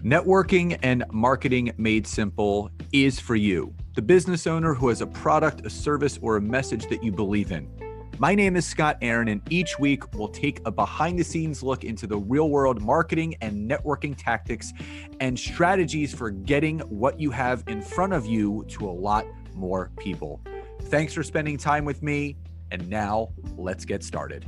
Networking and marketing made simple is for you, the business owner who has a product, a service, or a message that you believe in. My name is Scott Aaron, and each week we'll take a behind-the-scenes look into the real-world marketing and networking tactics and strategies for getting what you have in front of you to a lot more people. Thanks for spending time with me, and now let's get started.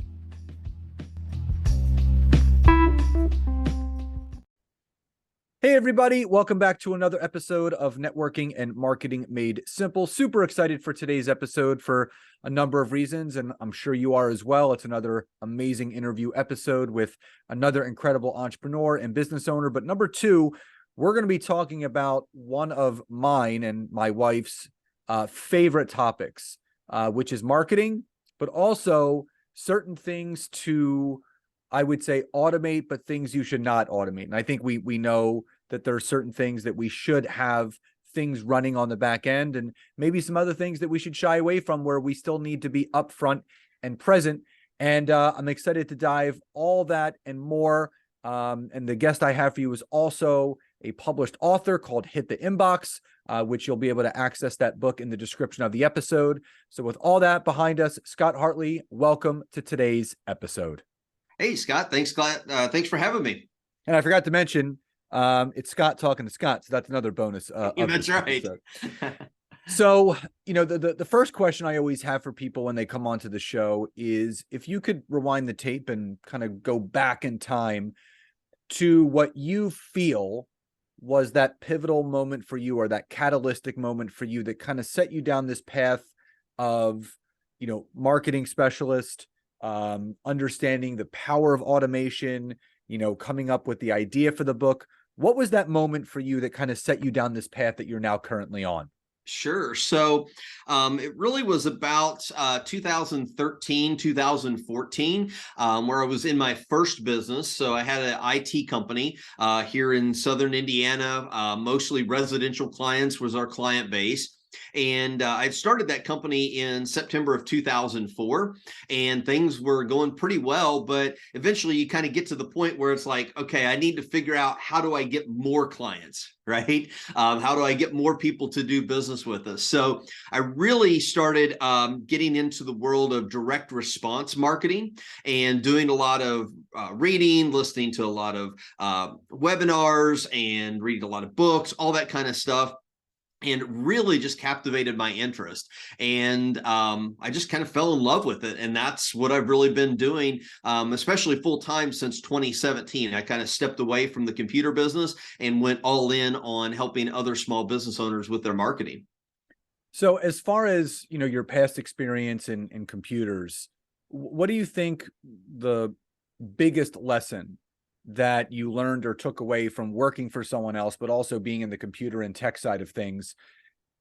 Hey everybody, welcome back to another episode of Networking and Marketing Made Simple. Super excited for today's episode for a number of reasons, and I'm sure you are as well. It's another amazing interview episode with another incredible entrepreneur and business owner. But number two, we're going to be talking about one of mine and my wife's favorite topics, which is marketing, but also certain things to, I would say, automate, but things you should not automate. And I think we know that there are certain things that we should have things running on the back end, and maybe some other things that we should shy away from where we still need to be upfront and present. And I'm excited to dive all that and more. And the guest I have for you is also a published author called Hit the Inbox, which you'll be able to access that book in the description of the episode. So with all that behind us, Scott Hartley, welcome to today's episode. Hey, Scott. Thanks, Scott. Thanks for having me. And I forgot to mention, it's Scott talking to Scott, so that's another bonus. That's right. So, you know, the first question I always have for people when they come onto the show is if you could rewind the tape and kind of go back in time to what you feel was that pivotal moment for you, or that catalytic moment for you that kind of set you down this path of, you know, marketing specialist, understanding the power of automation, you know, coming up with the idea for the book. What was that moment for you that kind of set you down this path that you're now currently on? Sure. So it really was about 2013, 2014, where I was in my first business. So I had an IT company here in Southern Indiana. Mostly residential clients was our client base. And I started that company in September of 2004, and things were going pretty well. But eventually you kind of get to the point where it's like, okay, I need to figure out, how do I get more clients, right? How do I get more people to do business with us? So I really started getting into the world of direct response marketing and doing a lot of reading, listening to a lot of webinars and reading a lot of books, all that kind of stuff. And really just captivated my interest. And I just kind of fell in love with it. And that's what I've really been doing, especially full time since 2017. I kind of stepped away from the computer business and went all in on helping other small business owners with their marketing. So as far as, you know, your past experience in computers, what do you think the biggest lesson that you learned or took away from working for someone else, but also being in the computer and tech side of things?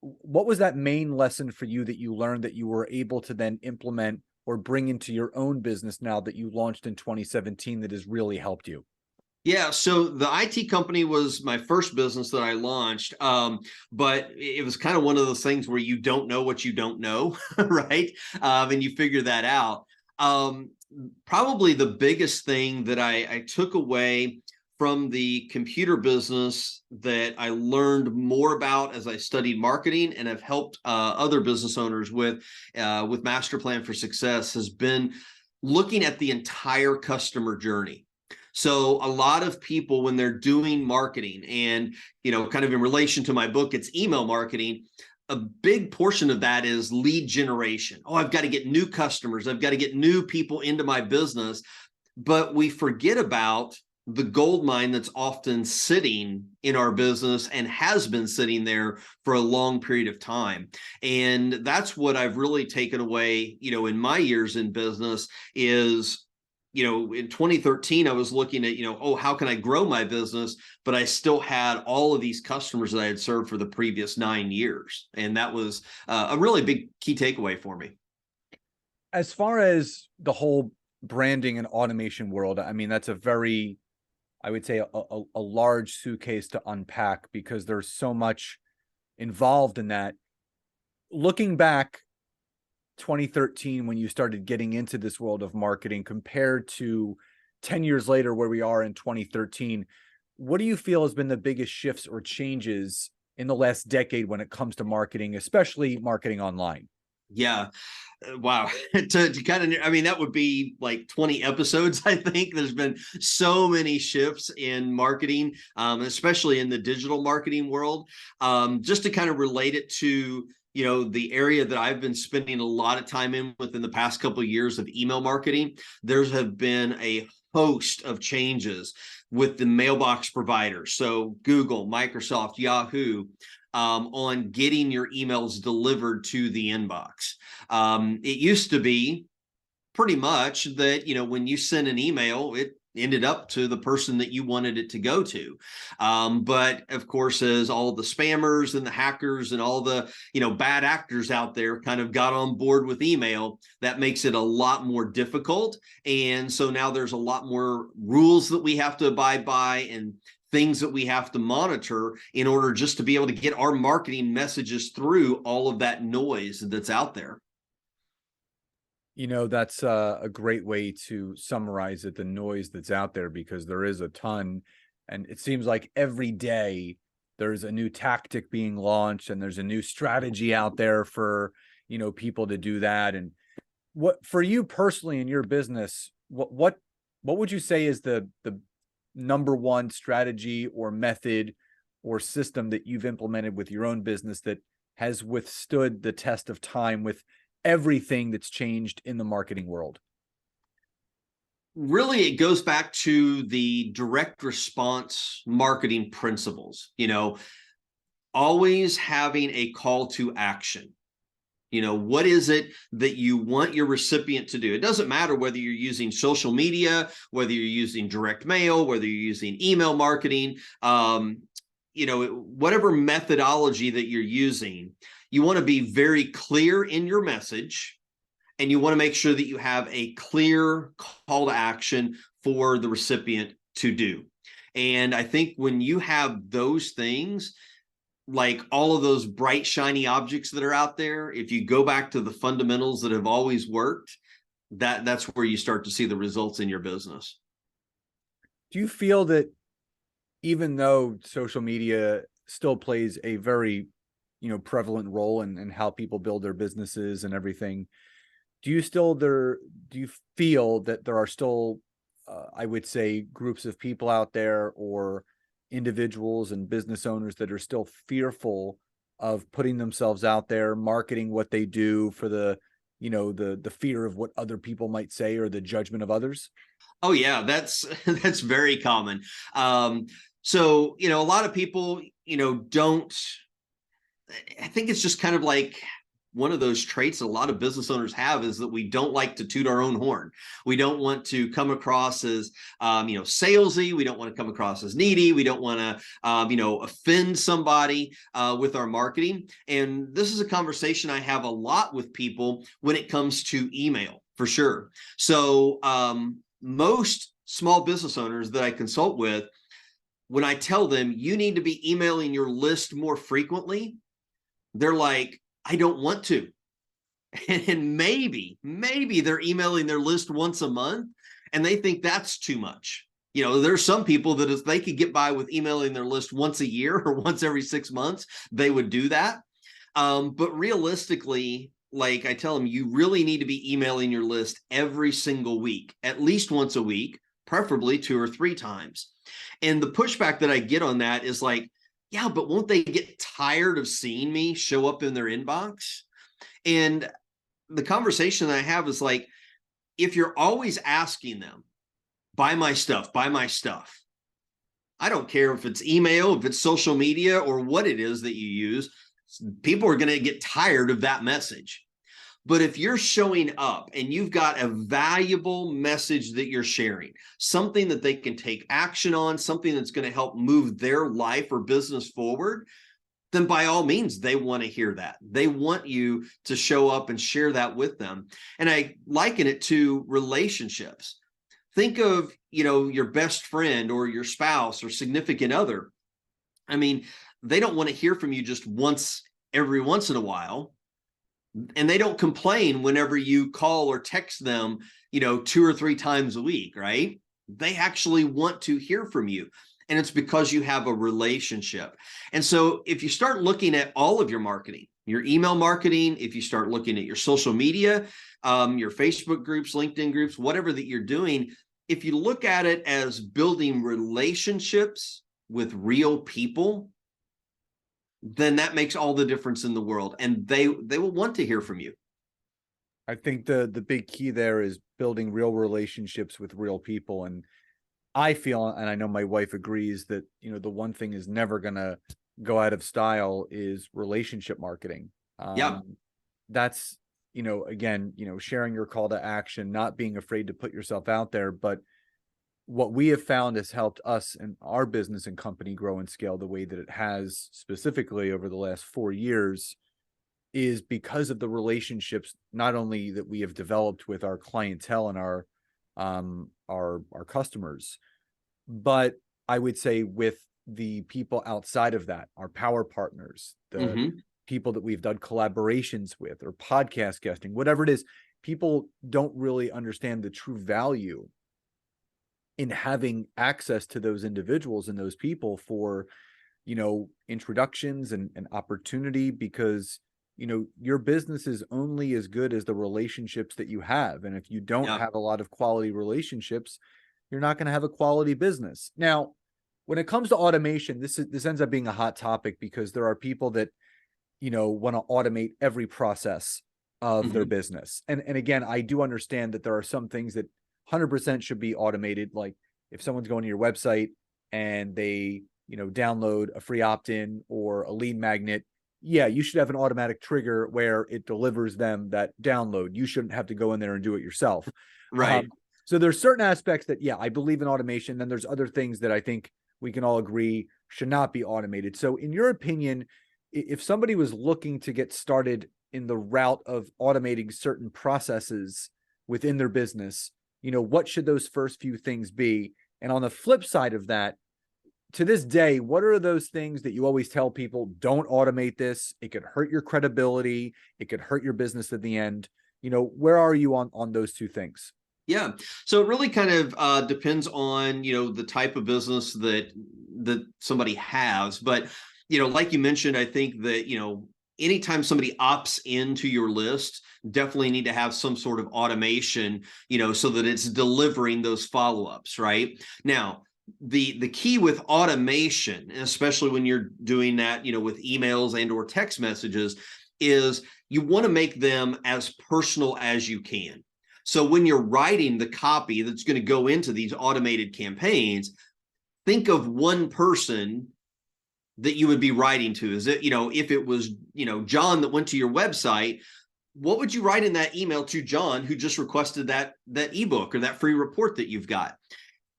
What was that main lesson for you that you learned that you were able to then implement or bring into your own business now that you launched in 2017 that has really helped you? Yeah, so the IT company was my first business that I launched, but it was kind of one of those things where you don't know what you don't know, right? And you figure that out. Probably the biggest thing that I took away from the computer business that I learned more about as I studied marketing and have helped other business owners with Master Plan for Success has been looking at the entire customer journey. So a lot of people, when they're doing marketing, and, you know, kind of in relation to my book, it's email marketing. A big portion of that is lead generation. Oh, I've got to get new customers. I've got to get new people into my business. But we forget about the gold mine that's often sitting in our business and has been sitting there for a long period of time. And that's what I've really taken away, you know, in my years in business is, you know, in 2013, I was looking at, you know, oh, how can I grow my business? But I still had all of these customers that I had served for the previous 9 years. And that was a really big key takeaway for me. As far as the whole branding and automation world, I mean, that's a very, I would say, a large suitcase to unpack because there's so much involved in that. Looking back, 2013, when you started getting into this world of marketing compared to 10 years later where we are in 2013, what do you feel has been the biggest shifts or changes in the last decade when it comes to marketing, especially marketing online? Yeah. Wow. To kind of, I mean, that would be like 20 episodes. I think there's been so many shifts in marketing, especially in the digital marketing world. Just to kind of relate it to, the area that I've been spending a lot of time in within the past couple of years of email marketing, there's have been a host of changes with the mailbox providers. So Google, Microsoft, Yahoo, on getting your emails delivered to the inbox. It used to be pretty much that, when you send an email, it ended up to the person that you wanted it to go to. But of course, as all the spammers and the hackers and all the, bad actors out there kind of got on board with email, that makes it a lot more difficult. And so now there's a lot more rules that we have to abide by and things that we have to monitor in order just to be able to get our marketing messages through all of that noise that's out there. That's a great way to summarize it, the noise that's out there, because there is a ton. And it seems like every day there's a new tactic being launched and there's a new strategy out there for, people to do that. And what for you personally in your business, what would you say is the number one strategy or method or system that you've implemented with your own business that has withstood the test of time with everything that's changed in the marketing world? Really, it goes back to the direct response marketing principles, always having a call to action. What is it that you want your recipient to do? It doesn't matter whether you're using social media, whether you're using direct mail, whether you're using email marketing, whatever methodology that you're using, you want to be very clear in your message, and you want to make sure that you have a clear call to action for the recipient to do. And I think when you have those things, like all of those bright, shiny objects that are out there, if you go back to the fundamentals that have always worked, that's where you start to see the results in your business. Do you feel that even though social media still plays a very, prevalent role in how people build their businesses and everything, do you feel that there are still, I would say, groups of people out there or individuals and business owners that are still fearful of putting themselves out there, marketing what they do for the fear of what other people might say or the judgment of others? Oh yeah, that's that's very common. So a lot of people, don't. I think it's just kind of like one of those traits that a lot of business owners have, is that we don't like to toot our own horn. We don't want to come across as, salesy. We don't want to come across as needy. We don't want to, offend somebody with our marketing. And this is a conversation I have a lot with people when it comes to email, for sure. So most small business owners that I consult with, when I tell them you need to be emailing your list more frequently, they're like, I don't want to. And maybe they're emailing their list once a month and they think that's too much. There's some people that if they could get by with emailing their list once a year or once every 6 months, they would do that. But realistically, like I tell them, you really need to be emailing your list every single week, at least once a week, preferably 2 or 3 times. And the pushback that I get on that is like, yeah, but won't they get tired of seeing me show up in their inbox? And the conversation that I have is like, if you're always asking them, buy my stuff, I don't care if it's email, if it's social media, or what it is that you use, people are going to get tired of that message. But if you're showing up and you've got a valuable message that you're sharing, something that they can take action on, something that's going to help move their life or business forward, then by all means, they want to hear that. They want you to show up and share that with them. And I liken it to relationships. Think of, your best friend or your spouse or significant other. I mean, they don't want to hear from you just every once in a while. And they don't complain whenever you call or text them, 2 or 3 times a week, right? They actually want to hear from you. And it's because you have a relationship. And so if you start looking at all of your marketing, your email marketing, if you start looking at your social media, your Facebook groups, LinkedIn groups, whatever that you're doing, if you look at it as building relationships with real people, then that makes all the difference in the world. And they will want to hear from you. I think the big key there is building real relationships with real people. And I feel, and I know my wife agrees, that, the one thing is never going to go out of style is relationship marketing. Yeah. That's, again, sharing your call to action, not being afraid to put yourself out there. But what we have found has helped us and our business and company grow and scale the way that it has, specifically over the last 4 years, is because of the relationships, not only that we have developed with our clientele and our customers, but I would say with the people outside of that, our power partners, the people that we've done collaborations with or podcast guesting, whatever it is. People don't really understand the true value in having access to those individuals and those people for, introductions and opportunity, because, your business is only as good as the relationships that you have. And if you don't have a lot of quality relationships, you're not going to have a quality business. Now, when it comes to automation, this ends up being a hot topic, because there are people that, want to automate every process of their business. And again, I do understand that there are some things that 100% should be automated. Like if someone's going to your website and they, download a free opt-in or a lead magnet, yeah, you should have an automatic trigger where it delivers them that download. You shouldn't have to go in there and do it yourself. Right. So there's certain aspects that, yeah, I believe in automation. Then there's other things that I think we can all agree should not be automated. So in your opinion, if somebody was looking to get started in the route of automating certain processes within their business, what should those first few things be? And on the flip side of that, to this day, what are those things that you always tell people, don't automate this? It could hurt your credibility. It could hurt your business at the end. Where are you on those two things? Yeah. So it really kind of depends on, the type of business that somebody has. But, like you mentioned, I think that, anytime somebody opts into your list, definitely need to have some sort of automation, so that it's delivering those follow-ups, right? Now, the key with automation, especially when you're doing that, with emails and or text messages, is you want to make them as personal as you can. So when you're writing the copy that's going to go into these automated campaigns, think of one person that you would be writing to. Is it, if it was, John that went to your website, what would you write in that email to John who just requested that ebook or that free report that you've got?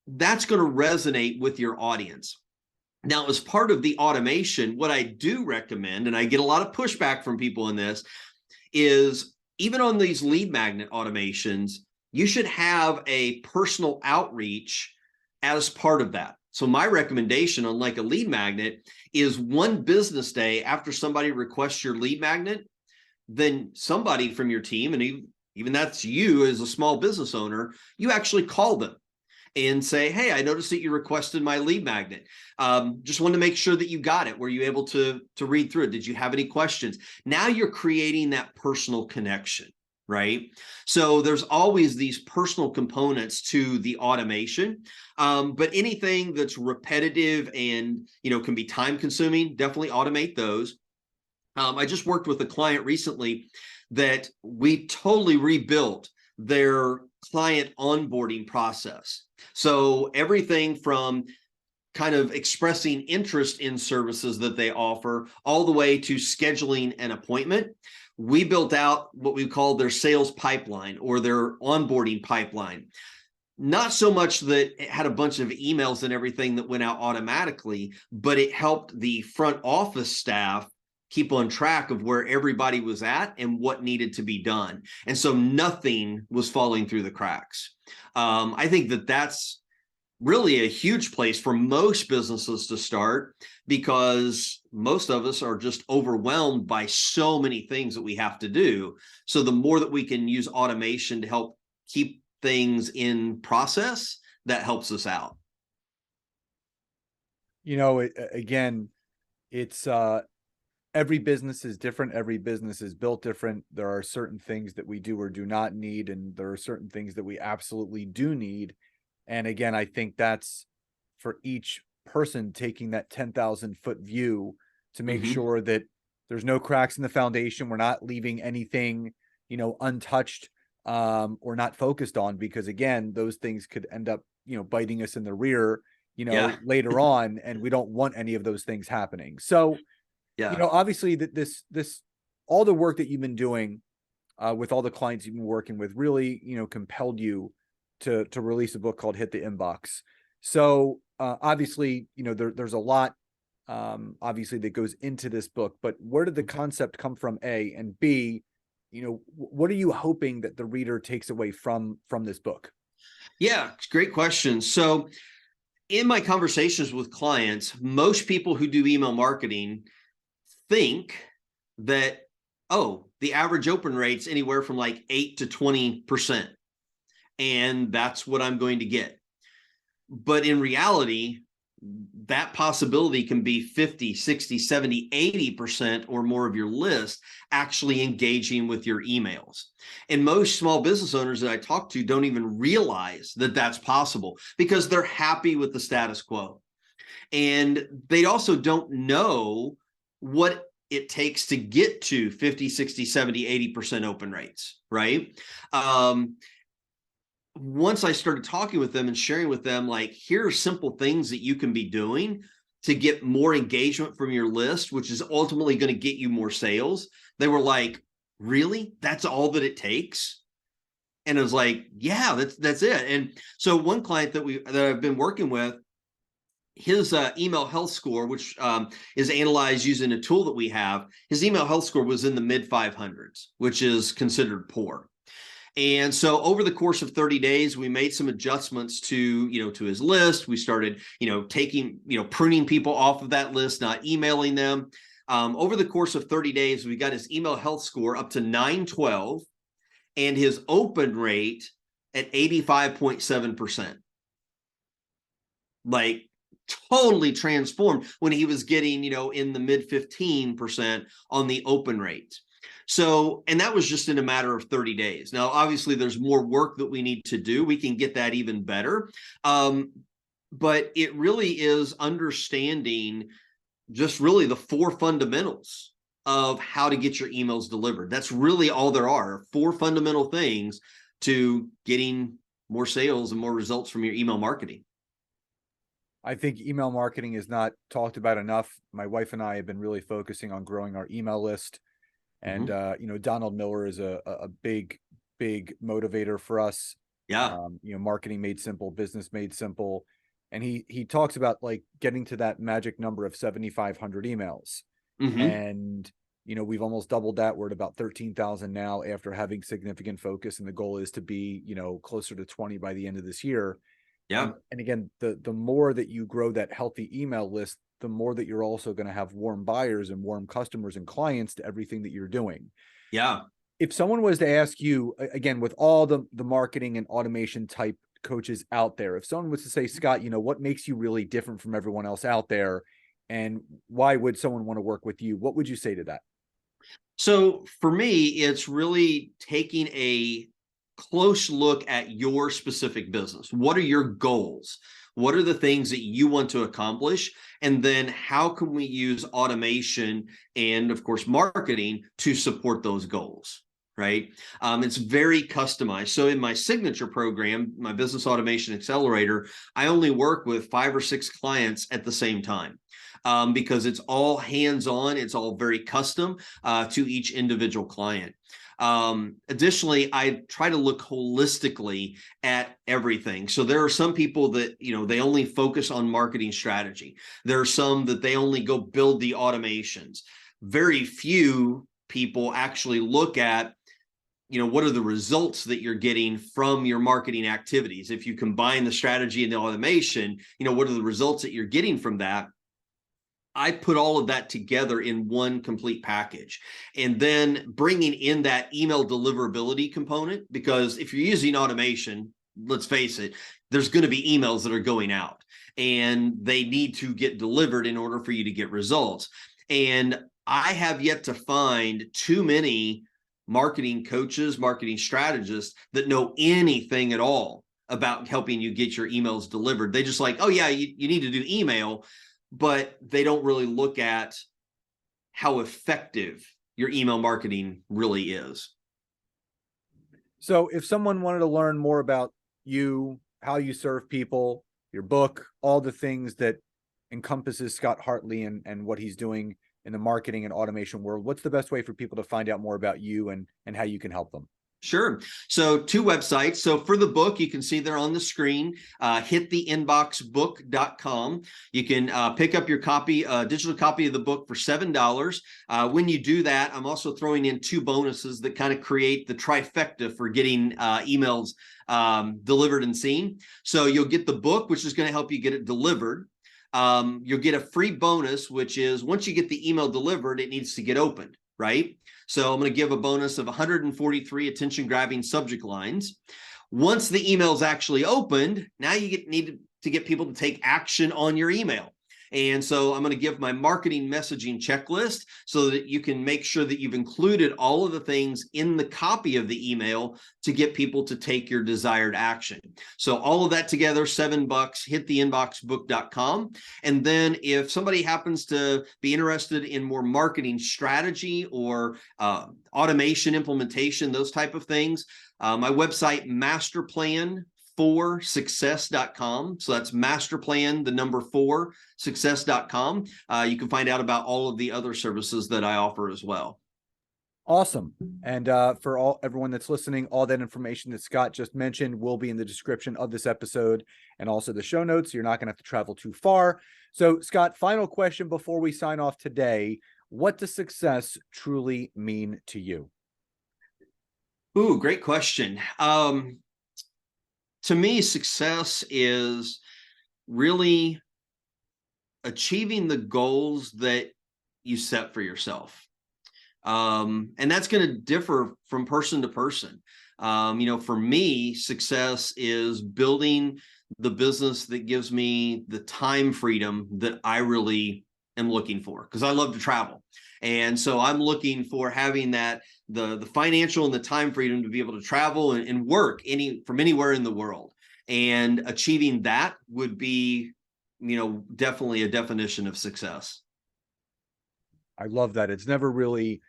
That's going to resonate with your audience. Now, as part of the automation, what I do recommend, and I get a lot of pushback from people in this, is even on these lead magnet automations, you should have a personal outreach as part of that. So my recommendation on like a lead magnet is one business day after somebody requests your lead magnet, then somebody from your team, and even that's you as a small business owner, you actually call them and say, hey, I noticed that you requested my lead magnet. Just wanted to make sure that you got it. Were you able to read through it? Did you have any questions? Now you're creating that personal connection, right? So there's always these personal components to the automation, but anything that's repetitive and, can be time consuming, definitely automate those. I just worked with a client recently that we totally rebuilt their client onboarding process. So everything from kind of expressing interest in services that they offer all the way to scheduling an appointment. We built out what we call their sales pipeline or their onboarding pipeline. Not so much that it had a bunch of emails and everything that went out automatically, but it helped the front office staff keep on track of where everybody was at and what needed to be done. And so nothing was falling through the cracks. I think that that's really a huge place for most businesses to start, because most of us are just overwhelmed by so many things that we have to do. So the more that we can use automation to help keep things in process, that helps us out. Again, it's every business is different. Every business is built different. There are certain things that we do or do not need, and there are certain things that we absolutely do need. And again, I think that's for each person taking that 10,000-foot view to make Mm-hmm. sure that there's no cracks in the foundation. We're not leaving anything, untouched, or not focused on, because again, those things could end up, biting us in the rear, Yeah. later on, and we don't want any of those things happening. So, Yeah. obviously that this all the work that you've been doing with all the clients you've been working with really, compelled you to release a book called Hit the Inbox. So obviously, there's a lot obviously that goes into this book, but where did the concept come from, A, and B, what are you hoping that the reader takes away from this book? Yeah. Great question. So in my conversations with clients, most people who do email marketing think that, oh, the average open rate's anywhere from like 8 to 20%. And that's what I'm going to get. But in reality, that possibility can be 50, 60, 70, 80% or more of your list actually engaging with your emails. And most small business owners that I talk to don't even realize that that's possible because they're happy with the status quo. And they also don't know what it takes to get to 50, 60, 70, 80% open rates, right? Once I started talking with them and sharing with them, like, here are simple things that you can be doing to get more engagement from your list, which is ultimately going to get you more sales. They were like, really? That's all that it takes? And it was like, yeah, that's it. And so one client that I've been working with, his email health score, which is analyzed using a tool that we have, his email health score was in the mid 500s, which is considered poor. And so over the course of 30 days, we made some adjustments to his list. We started, pruning people off of that list, not emailing them. Over the course of 30 days, we got his email health score up to 912 and his open rate at 85.7%. Like, totally transformed when he was getting, in the mid 15% on the open rate. So, and that was just in a matter of 30 days. Now, obviously, there's more work that we need to do. We can get that even better. But it really is understanding just really the 4 fundamentals of how to get your emails delivered. That's really all there are, 4 fundamental things to getting more sales and more results from your email marketing. I think email marketing is not talked about enough. My wife and I have been really focusing on growing our email list. And, Donald Miller is a big motivator for us. Yeah. Marketing made simple, business made simple. And he talks about like getting to that magic number of 7,500 emails. Mm-hmm. And, we've almost doubled that. We're at about 13,000 now after having significant focus. And the goal is to be, closer to 20 by the end of this year. Yeah. And again, the more that you grow that healthy email list, the more that you're also going to have warm buyers and warm customers and clients to everything that you're doing. Yeah. If someone was to ask you, again, with all the marketing and automation type coaches out there, if someone was to say, Scott, what makes you really different from everyone else out there, and why would someone want to work with you? What would you say to that? So for me, it's really taking a close look at your specific business. What are your goals? What are the things that you want to accomplish? And then how can we use automation and, of course, marketing to support those goals? Right? It's very customized. So in my signature program, my business automation accelerator, I only work with 5 or 6 clients at the same time. Because it's all hands-on, it's all very custom to each individual client. Additionally, I try to look holistically at everything. So there are some people that, they only focus on marketing strategy. There are some that they only go build the automations. Very few people actually look at, what are the results that you're getting from your marketing activities? If you combine the strategy and the automation, what are the results that you're getting from that? I put all of that together in one complete package, and then bringing in that email deliverability component, because if you're using automation, let's face it, there's going to be emails that are going out and they need to get delivered in order for you to get results. And I have yet to find too many marketing coaches, marketing strategists that know anything at all about helping you get your emails delivered. They just like, oh yeah, you need to do email, but they don't really look at how effective your email marketing really is. So if someone wanted to learn more about you, how you serve people, your book, all the things that encompasses Scott Hartley and what he's doing in the marketing and automation world, what's the best way for people to find out more about you and how you can help them? Sure. So 2 websites. So for the book, you can see they're on the screen, hittheinboxbook.com. You can pick up your copy, digital copy of the book for $7. When you do that, I'm also throwing in 2 bonuses that kind of create the trifecta for getting emails delivered and seen. So you'll get the book, which is going to help you get it delivered. You'll get a free bonus, which is once you get the email delivered, it needs to get opened, right? So I'm going to give a bonus of 143 attention-grabbing subject lines. Once the email is actually opened, now you need to get people to take action on your email. And so I'm going to give my marketing messaging checklist so that you can make sure that you've included all of the things in the copy of the email to get people to take your desired action. So all of that together, $7, hittheinboxbook.com. And then if somebody happens to be interested in more marketing strategy or automation implementation, those type of things, my website, masterplan4success.com. So that's masterplan, the number 4, success.com. You can find out about all of the other services that I offer as well. Awesome. And for everyone that's listening, all that information that Scott just mentioned will be in the description of this episode and also the show notes. You're not going to have to travel too far. So Scott, final question before we sign off today. What does success truly mean to you? Ooh, great question. To me, success is really achieving the goals that you set for yourself. And that's going to differ from person to person. For me, success is building the business that gives me the time freedom that I really am looking for, because I love to travel. And so I'm looking for having that, the financial and the time freedom to be able to travel and work from anywhere in the world. And achieving that would be, definitely a definition of success. I love that. It's never really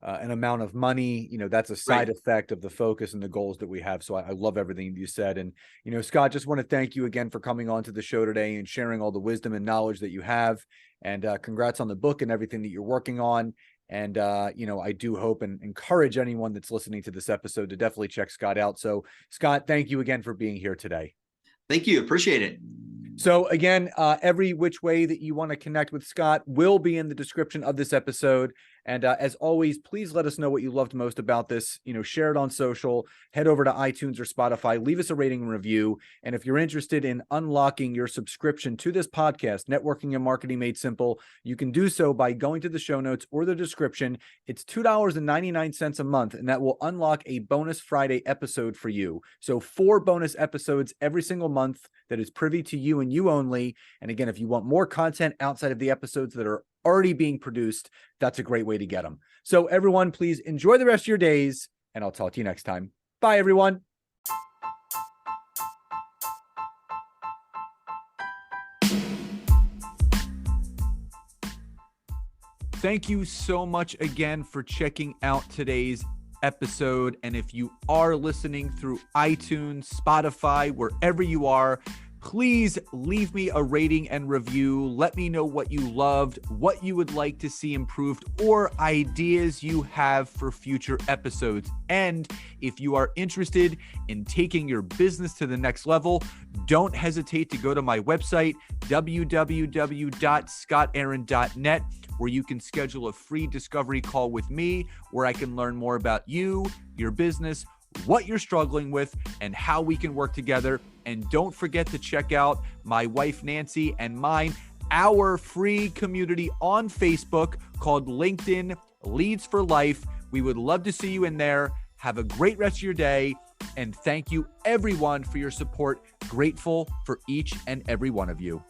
an amount of money, that's a side effect of the focus and the goals that we have. So I love everything you said. And, Scott, just want to thank you again for coming on to the show today and sharing all the wisdom and knowledge that you have. And congrats on the book and everything that you're working on. And, I do hope and encourage anyone that's listening to this episode to definitely check Scott out. So Scott, thank you again for being here today. Thank you. Appreciate it. So again, every which way that you want to connect with Scott will be in the description of this episode. And as always, please let us know what you loved most about this. Share it on social, head over to iTunes or Spotify, leave us a rating and review. And if you're interested in unlocking your subscription to this podcast, Networking and Marketing Made Simple, you can do so by going to the show notes or the description. It's $2.99 a month, and that will unlock a bonus Friday episode for you. So 4 bonus episodes every single month that is privy to you and you only. And again, if you want more content outside of the episodes that are already being produced, that's a great way to get them. So everyone, please enjoy the rest of your days, and I'll talk to you next time. Bye, everyone. Thank you so much again for checking out today's episode. And if you are listening through iTunes, Spotify, wherever you are, please leave me a rating and review. Let me know what you loved, what you would like to see improved, or ideas you have for future episodes. And if you are interested in taking your business to the next level, don't hesitate to go to my website, www.scottaaron.net, where you can schedule a free discovery call with me, where I can learn more about you, your business, what you're struggling with, and how we can work together. And don't forget to check out my wife, Nancy, and mine, our free community on Facebook called LinkedIn Leads for Life. We would love to see you in there. Have a great rest of your day, And thank you everyone for your support. Grateful for each and every one of you.